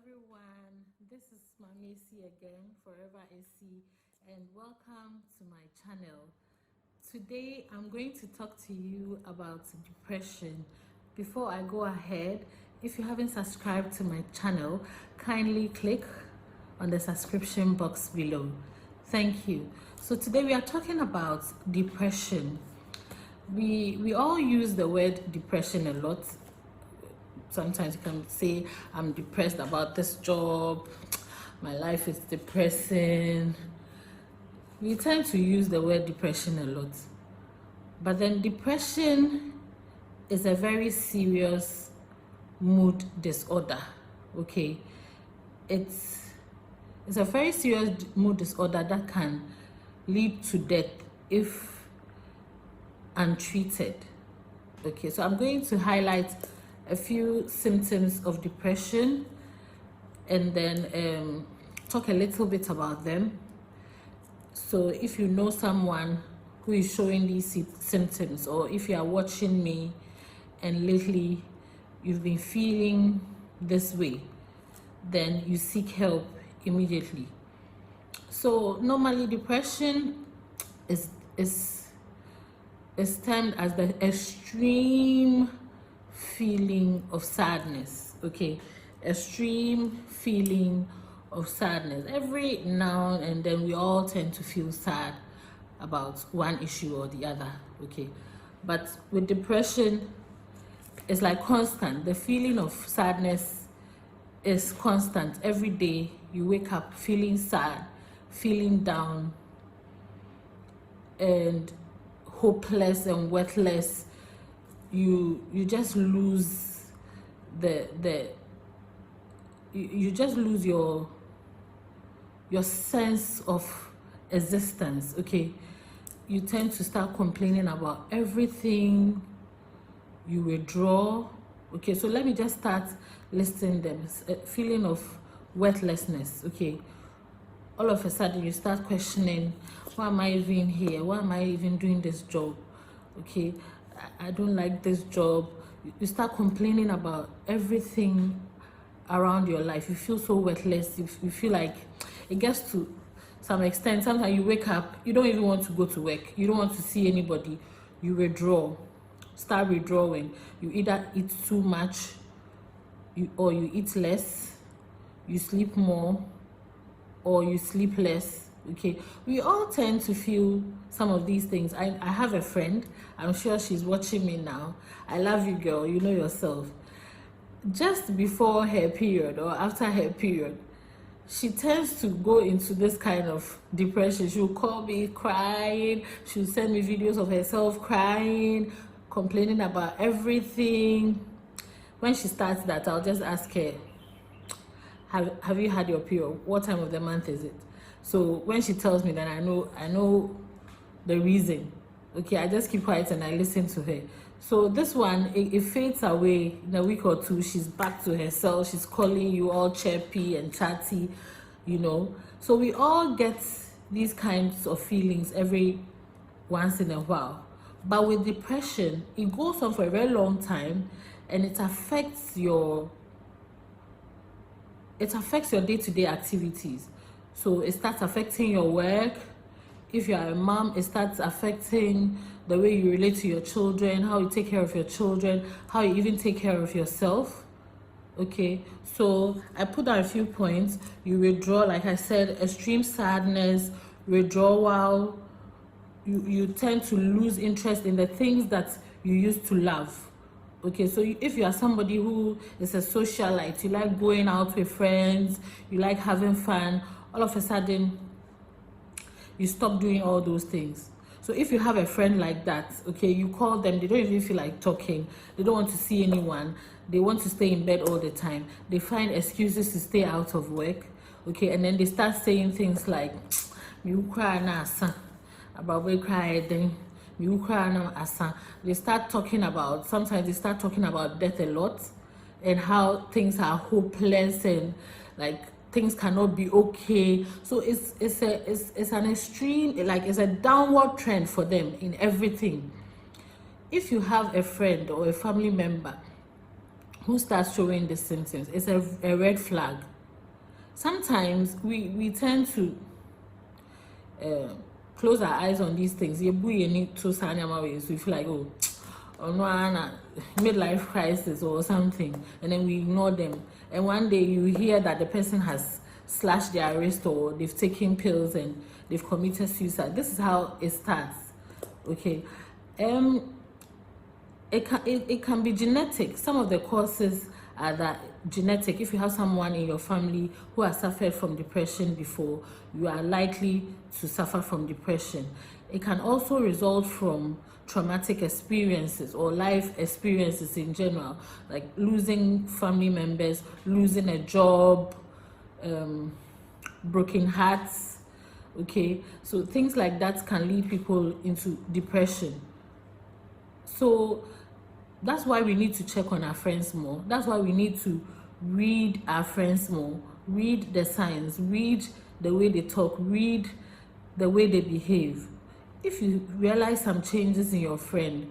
everyone. This is Mami AC again, Forever AC, and welcome to my channel. Today I'm going to talk to you about depression. Before I go ahead, if you haven't subscribed to my channel, kindly click on the subscription box below. Thank you. So today we are talking about depression. We all use the word depression a lot. Sometimes you can say, I'm depressed about this job, my life is depressing. We tend to use the word depression a lot. But then depression is a very serious mood disorder, okay? It's a very serious mood disorder that can lead to death if untreated. Okay, so I'm going to highlight a few symptoms of depression and then talk a little bit about them. So if you know someone who is showing these symptoms, or if you are watching me and lately you've been feeling this way, then you seek help immediately. So normally depression is termed as the extreme feeling of sadness. Okay, extreme feeling of sadness. Every now and then we all tend to feel sad about one issue or the other. Okay, but with depression it's like constant. The feeling of sadness is constant. Every day you wake up feeling sad, feeling down and hopeless and worthless. You just lose you just lose your sense of existence. Okay, you tend to start complaining about everything. You withdraw. Okay, so let me just start listing them. A feeling of worthlessness. Okay, all of a sudden you start questioning, why am I even here? Why am I even doing this job? Okay, I don't like this job. You start complaining about everything around your life. You feel so worthless. You feel like it gets to some extent. Sometimes you wake up, you don't even want to go to work. You don't want to see anybody. You withdraw. Start withdrawing. You either eat too much, or you eat less. You sleep more, or you sleep less. Okay, we all tend to feel some of these things. I have a friend, I'm sure she's watching me now. I love you, girl, you know yourself. Just before her period or after her period, she tends to go into this kind of depression. She'll call me crying, she'll send me videos of herself crying, complaining about everything. When she starts that, I'll just ask her, have you had your period? What time of the month is it? So when she tells me, then I know the reason. Okay, I just keep quiet and I listen to her. So this one, it fades away in a week or two. She's back to herself. She's calling you all chirpy and chatty, you know. So we all get these kinds of feelings every once in a while. But with depression, it goes on for a very long time and it affects your day-to-day activities. So it starts affecting your work. If you are a mom, it starts affecting the way you relate to your children, how you take care of your children, how you even take care of yourself. Okay, so I put down a few points. You withdraw, like I said, extreme sadness, withdrawal. You tend to lose interest in the things that you used to love. Okay, so if you are somebody who is a socialite, you like going out with friends, you like having fun, all of a sudden you stop doing all those things. So if you have a friend like that, okay, you call them, they don't even feel like talking, they don't want to see anyone, they want to stay in bed all the time, they find excuses to stay out of work. Okay, and then they start saying things like, you cry na asa about we cry then you cry na asa. They start talking about, sometimes they start talking about death a lot and how things are hopeless and like things cannot be okay. So it's an extreme, like it's a downward trend for them in everything. If you have a friend or a family member who starts showing the symptoms, it's a red flag. sometimes we tend to close our eyes on these things. You need to sign your way, so we feel like, oh, no, midlife crisis or something, and then we ignore them. And one day you hear that the person has slashed their wrist, or they've taken pills and they've committed suicide. This is how it starts. Okay, it can be genetic. Some of the causes are that genetic. If you have someone in your family who has suffered from depression before, you are likely to suffer from depression. It can also result from traumatic experiences or life experiences in general, like losing family members, losing a job, broken hearts. Okay, so things like that can lead people into depression. So that's why we need to check on our friends more. That's why we need to read our friends more, read the signs, read the way they talk, read the way they behave. If you realize some changes in your friend,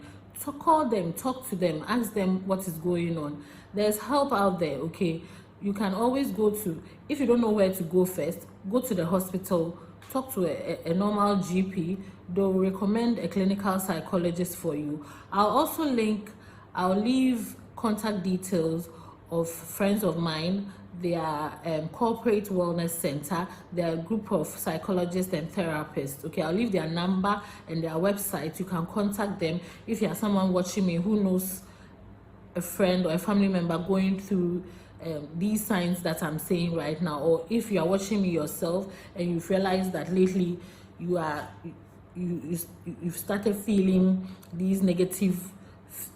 call them, talk to them, ask them what is going on. There's help out there. Okay, you can always go to, if you don't know where to go first, go to the hospital, talk to a normal GP. They'll recommend a clinical psychologist for you. I'll leave contact details of friends of mine. They are corporate wellness center. They're a group of psychologists and therapists. Okay, I'll leave their number and their website. You can contact them if you are someone watching me who knows a friend or a family member going through these signs that I'm saying right now, or if you are watching me yourself and you've realized that lately you've started feeling these negative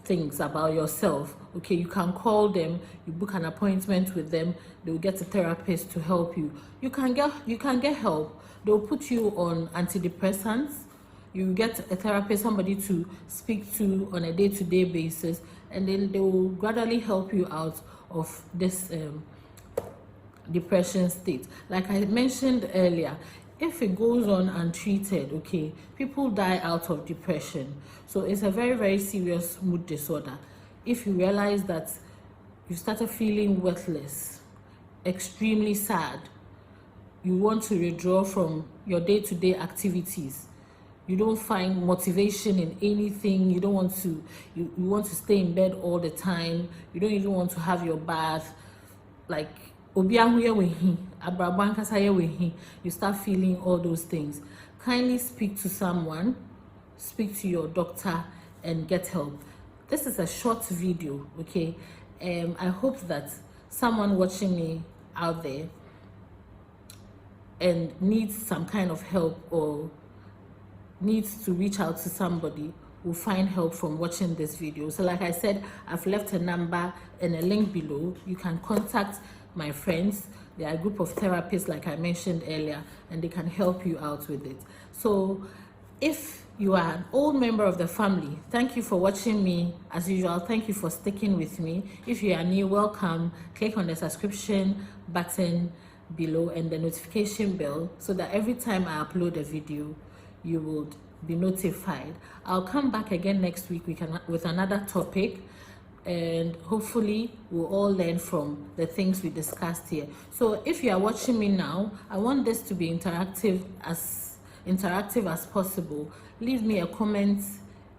things about yourself. Okay, you can call them, you book an appointment with them, they'll get a therapist to help you. You can get help. They'll put you on antidepressants. You get a therapist, somebody to speak to on a day-to-day basis, and then they will gradually help you out of this depression state. Like I mentioned earlier, if it goes on untreated, okay, people die out of depression. So it's a very, very serious mood disorder. If you realize that you started feeling worthless, extremely sad, you want to withdraw from your day-to-day activities, you don't find motivation in anything, you don't want to, you want to stay in bed all the time, you don't even want to have your bath, like you start feeling all those things, kindly speak to someone, speak to your doctor and get help. This is a short video, okay? I hope that someone watching me out there and needs some kind of help or needs to reach out to somebody will find help from watching this video. So like I said, I've left a number and a link below. You can contact my friends. They are a group of therapists like I mentioned earlier, and they can help you out with it. So if you are an old member of the family, thank you for watching me. As usual, thank you for sticking with me. If you are new, welcome. Click on the subscription button below and the notification bell so that every time I upload a video, you will be notified. I'll come back again next week with another topic, and hopefully we'll all learn from the things we discussed here. So if you are watching me now, I want this to be interactive as possible. Leave me a comment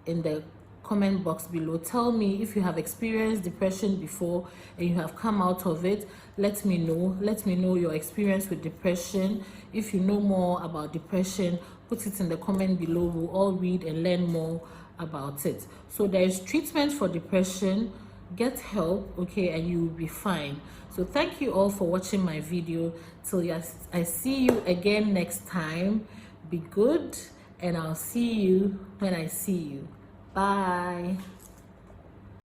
in the comment box below. Tell me if you have experienced depression before and you have come out of it. Let me know your experience with depression. If you know more about depression, put it in the comment below. We'll all read and learn more about it. So there is treatment for depression. Get help, okay, and you will be fine. So thank you all for watching my video. Till I see you again next time. Be good, and I'll see you when I see you. Bye.